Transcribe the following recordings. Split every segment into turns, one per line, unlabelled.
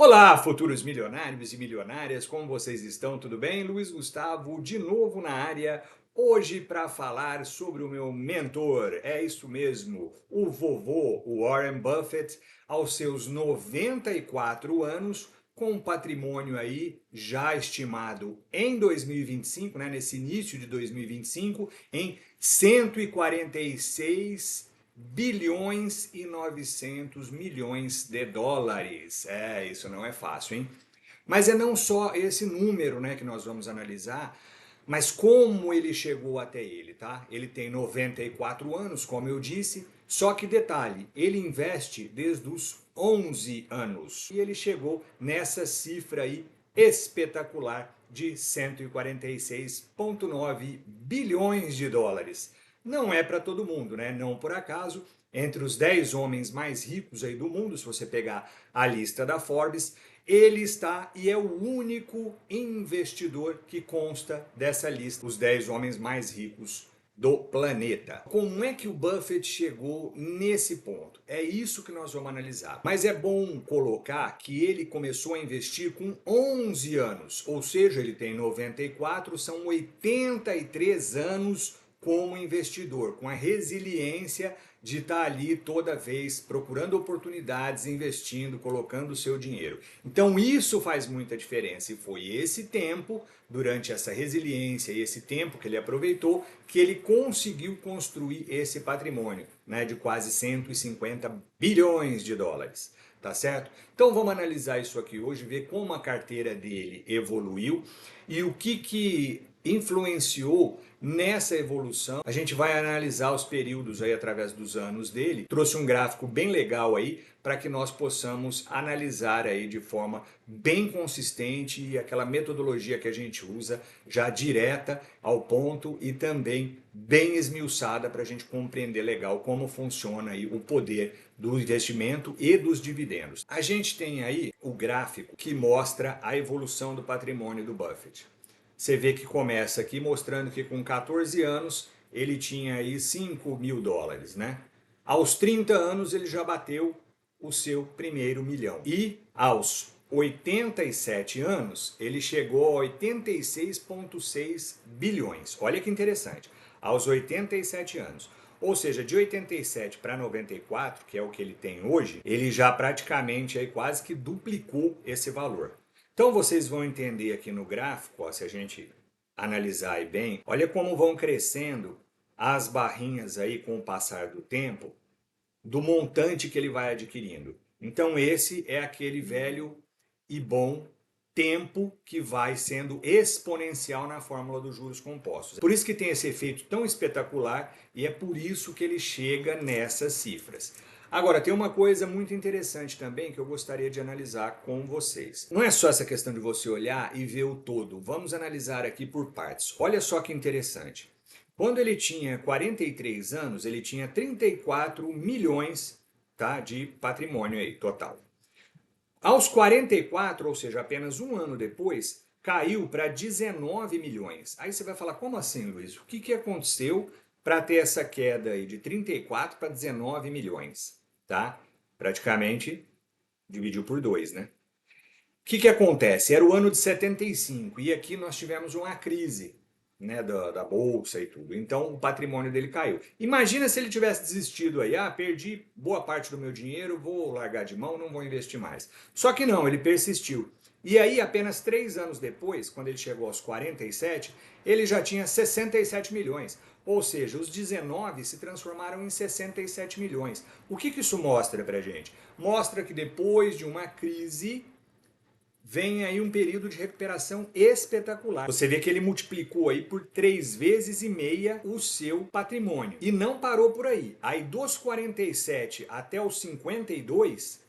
Olá, futuros milionários e milionárias, como vocês estão? Tudo bem? Luiz Gustavo de novo na área, hoje para falar sobre o meu mentor, é isso mesmo, o vovô Warren Buffett, aos seus 94 anos, com um patrimônio aí já estimado em 2025, né, nesse início de 2025, em 146 bilhões e 900 milhões de dólares. Isso não é fácil, hein? Mas é não só esse número, né, que nós vamos analisar, mas como ele chegou até ele, tá? Ele tem 94 anos, como eu disse, só que detalhe, ele investe desde os 11 anos. E ele chegou nessa cifra aí espetacular de 146,9 bilhões de dólares. Não é para todo mundo, né? Não por acaso, entre os 10 homens mais ricos aí do mundo, se você pegar a lista da Forbes, ele está e é o único investidor que consta dessa lista, os 10 homens mais ricos do planeta. Como é que o Buffett chegou nesse ponto? É isso que nós vamos analisar. Mas é bom colocar que ele começou a investir com 11 anos, ou seja, ele tem 94, são 83 anos como investidor, com a resiliência de estar ali toda vez procurando oportunidades, investindo, colocando o seu dinheiro. Então isso faz muita diferença e foi esse tempo, durante essa resiliência e esse tempo que ele aproveitou, que ele conseguiu construir esse patrimônio, né, de quase 150 bilhões de dólares. Tá certo? Então vamos analisar isso aqui hoje, ver como a carteira dele evoluiu e o que influenciou nessa evolução. A gente vai analisar os períodos aí através dos anos dele. Trouxe um gráfico bem legal aí para que nós possamos analisar aí de forma bem consistente e aquela metodologia que a gente usa já direta ao ponto e também bem esmiuçada para a gente compreender legal como funciona aí o poder do investimento e dos dividendos. A gente tem aí o gráfico que mostra a evolução do patrimônio do Buffett. Você vê que começa aqui mostrando que com 14 anos ele tinha aí 5 mil dólares, né? Aos 30 anos ele já bateu o seu primeiro milhão. E aos 87 anos ele chegou a 86,6 bilhões. Olha que interessante. Aos 87 anos. Ou seja, de 87 para 94, que é o que ele tem hoje, ele já praticamente aí quase que duplicou esse valor. Então vocês vão entender aqui no gráfico, ó, se a gente analisar aí bem, olha como vão crescendo as barrinhas aí com o passar do tempo, do montante que ele vai adquirindo. Então esse é aquele velho e bom tempo que vai sendo exponencial na fórmula dos juros compostos. Por isso que tem esse efeito tão espetacular e é por isso que ele chega nessas cifras. Agora, tem uma coisa muito interessante também que eu gostaria de analisar com vocês. Não é só essa questão de você olhar e ver o todo. Vamos analisar aqui por partes. Olha só que interessante. Quando ele tinha 43 anos, ele tinha 34 milhões, tá, de patrimônio aí, total. Aos 44, ou seja, apenas um ano depois, caiu para 19 milhões. Aí você vai falar, como assim, Luiz? O que aconteceu para ter essa queda aí de 34 para 19 milhões? Tá? Praticamente dividiu por 2, né? O que acontece? Era o ano de 75 e aqui nós tivemos uma crise, né, da bolsa e tudo. Então o patrimônio dele caiu. Imagina se ele tivesse desistido aí, perdi boa parte do meu dinheiro, vou largar de mão, não vou investir mais. Só que não, ele persistiu. E aí apenas 3 anos depois, quando ele chegou aos 47, ele já tinha 67 milhões. Ou seja, os 19 se transformaram em 67 milhões. O que isso mostra pra gente? Mostra que depois de uma crise vem aí um período de recuperação espetacular. Você vê que ele multiplicou aí por 3 vezes e meia o seu patrimônio. E não parou por aí. Aí dos 47 até os 52,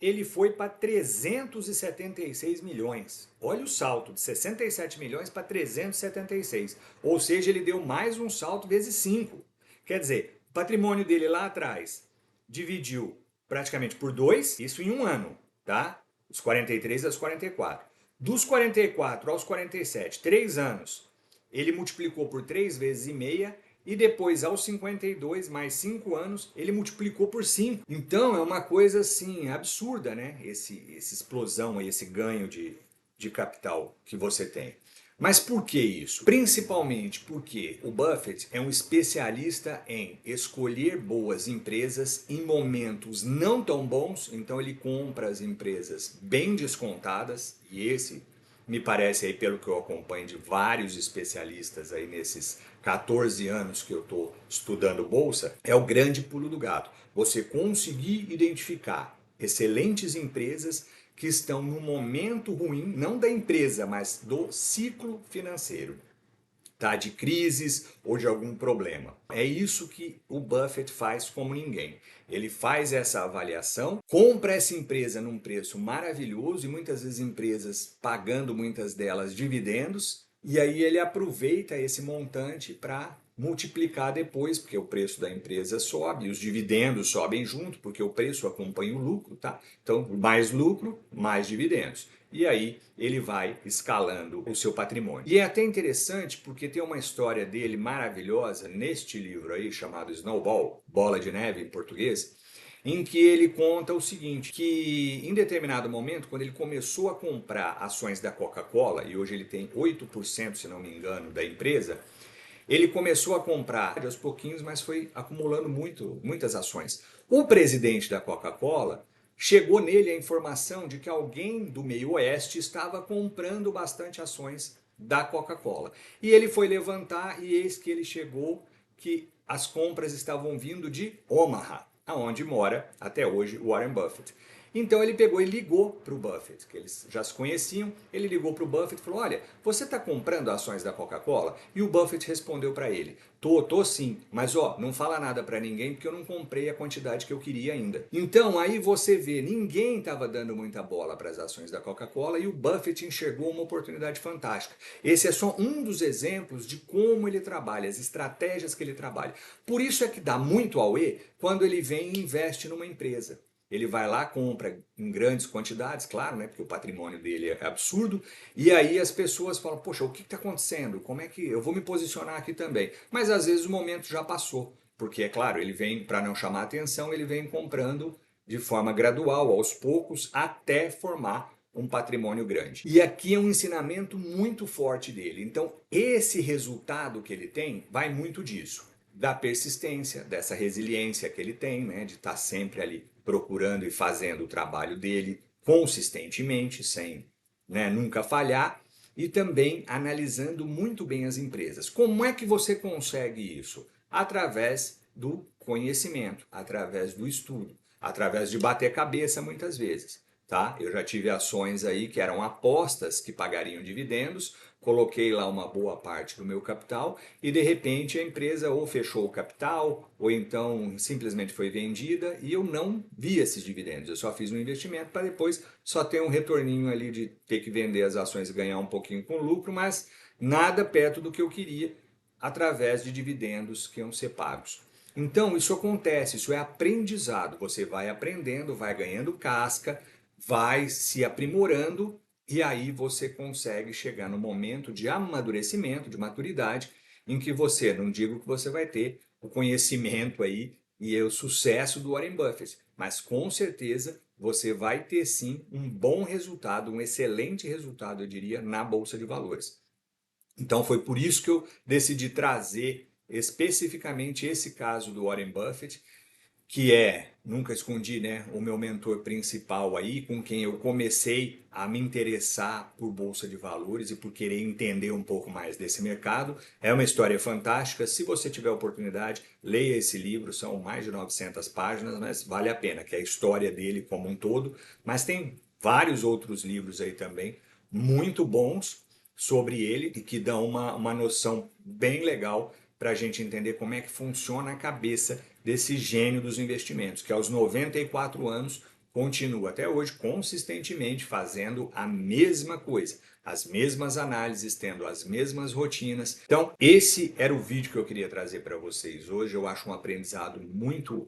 ele foi para 376 milhões. Olha o salto, de 67 milhões para 376. Ou seja, ele deu mais um salto vezes 5. Quer dizer, o patrimônio dele lá atrás dividiu praticamente por 2, isso em um ano, tá? Os 43 aos 44. Dos 44 aos 47, 3 anos, ele multiplicou por 3 vezes e meia e depois aos 52, mais 5 anos, ele multiplicou por 5. Então é uma coisa assim absurda, né? Essa explosão, esse ganho de capital que você tem. Mas por que isso? Principalmente porque o Buffett é um especialista em escolher boas empresas em momentos não tão bons, então ele compra as empresas bem descontadas, e esse me parece aí, pelo que eu acompanho de vários especialistas aí nesses 14 anos que eu estou estudando bolsa, é o grande pulo do gato. Você conseguir identificar excelentes empresas que estão no momento ruim, não da empresa, mas do ciclo financeiro, tá? De crises ou de algum problema. É isso que o Buffett faz como ninguém. Ele faz essa avaliação, compra essa empresa num preço maravilhoso e muitas vezes empresas pagando muitas delas dividendos, e aí ele aproveita esse montante para multiplicar depois, porque o preço da empresa sobe, e os dividendos sobem junto, porque o preço acompanha o lucro, tá? Então, mais lucro, mais dividendos. E aí ele vai escalando o seu patrimônio. E é até interessante porque tem uma história dele maravilhosa neste livro aí chamado Snowball, Bola de Neve em português, em que ele conta o seguinte, que em determinado momento, quando ele começou a comprar ações da Coca-Cola, e hoje ele tem 8%, se não me engano, da empresa, ele começou a comprar aos pouquinhos, mas foi acumulando muitas ações. O presidente da Coca-Cola chegou nele a informação de que alguém do meio oeste estava comprando bastante ações da Coca-Cola. E ele foi levantar e eis que ele chegou que as compras estavam vindo de Omaha, aonde mora até hoje Warren Buffett. Então ele pegou e ligou para o Buffett, que eles já se conheciam. Ele ligou para o Buffett e falou: olha, você está comprando ações da Coca-Cola? E o Buffett respondeu para ele: tô sim, mas ó, não fala nada para ninguém porque eu não comprei a quantidade que eu queria ainda. Então aí você vê, ninguém estava dando muita bola para as ações da Coca-Cola e o Buffett enxergou uma oportunidade fantástica. Esse é só um dos exemplos de como ele trabalha, as estratégias que ele trabalha. Por isso é que dá muito auê quando ele vem e investe numa empresa. Ele vai lá, compra em grandes quantidades, claro, né? Porque o patrimônio dele é absurdo. E aí as pessoas falam: poxa, o que está acontecendo? Como é que eu vou me posicionar aqui também? Mas às vezes o momento já passou. Porque, é claro, ele vem, para não chamar atenção, ele vem comprando de forma gradual, aos poucos, até formar um patrimônio grande. E aqui é um ensinamento muito forte dele. Então, esse resultado que ele tem vai muito disso, da persistência, dessa resiliência que ele tem, né, de estar sempre ali procurando e fazendo o trabalho dele consistentemente, sem, né, nunca falhar, e também analisando muito bem as empresas. Como é que você consegue isso? Através do conhecimento, através do estudo, através de bater cabeça muitas vezes. Tá? Eu já tive ações aí que eram apostas que pagariam dividendos, coloquei lá uma boa parte do meu capital e de repente a empresa ou fechou o capital ou então simplesmente foi vendida e eu não vi esses dividendos. Eu só fiz um investimento para depois só ter um retorninho ali de ter que vender as ações e ganhar um pouquinho com lucro, mas nada perto do que eu queria através de dividendos que iam ser pagos. Então isso acontece, isso é aprendizado. Você vai aprendendo, vai ganhando casca, vai se aprimorando e aí você consegue chegar no momento de amadurecimento, de maturidade, em que você, não digo que você vai ter o conhecimento aí e o sucesso do Warren Buffett, mas com certeza você vai ter sim um bom resultado, um excelente resultado, eu diria, na Bolsa de Valores. Então foi por isso que eu decidi trazer especificamente esse caso do Warren Buffett, que é, nunca escondi, né, o meu mentor principal aí, com quem eu comecei a me interessar por bolsa de valores e por querer entender um pouco mais desse mercado. É uma história fantástica. Se você tiver oportunidade, leia esse livro, são mais de 900 páginas, mas vale a pena, que é a história dele como um todo. Mas tem vários outros livros aí também, muito bons sobre ele e que dão uma noção bem legal para a gente entender como é que funciona a cabeça desse gênio dos investimentos, que aos 94 anos continua até hoje consistentemente fazendo a mesma coisa, as mesmas análises, tendo as mesmas rotinas. Então, esse era o vídeo que eu queria trazer para vocês hoje. Eu acho um aprendizado muito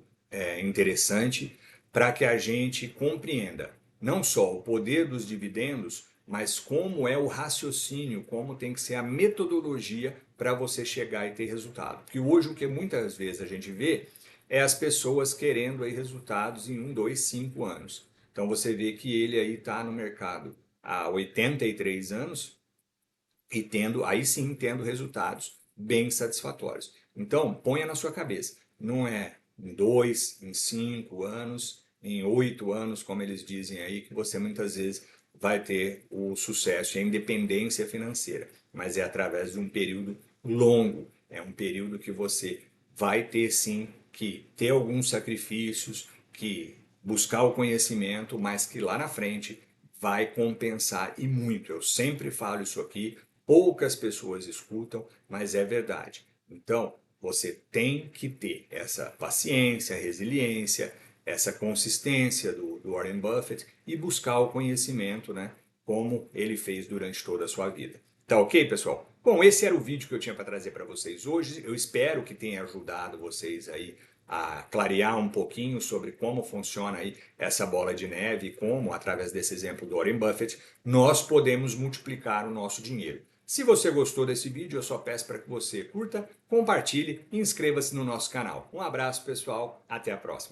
interessante para que a gente compreenda não só o poder dos dividendos, mas como é o raciocínio, como tem que ser a metodologia para você chegar e ter resultado. Porque hoje o que muitas vezes a gente vê é as pessoas querendo aí resultados em 1, 2, 5 anos. Então você vê que ele aí está no mercado há 83 anos e tendo, aí sim, tendo resultados bem satisfatórios. Então, ponha na sua cabeça, não é em 2, em 5 anos, em 8 anos, como eles dizem aí, que você muitas vezes vai ter o sucesso e a independência financeira, mas é através de um período longo, é um período que você vai ter sim que ter alguns sacrifícios, que buscar o conhecimento, mas que lá na frente vai compensar e muito. Eu sempre falo isso aqui, poucas pessoas escutam, mas é verdade. Então, você tem que ter essa paciência, resiliência, essa consistência do Warren Buffett e buscar o conhecimento, né? Como ele fez durante toda a sua vida. Tá ok, pessoal? Bom, esse era o vídeo que eu tinha para trazer para vocês hoje. Eu espero que tenha ajudado vocês aí a clarear um pouquinho sobre como funciona aí essa bola de neve e como, através desse exemplo do Warren Buffett, nós podemos multiplicar o nosso dinheiro. Se você gostou desse vídeo, eu só peço para que você curta, compartilhe e inscreva-se no nosso canal. Um abraço, pessoal. Até a próxima.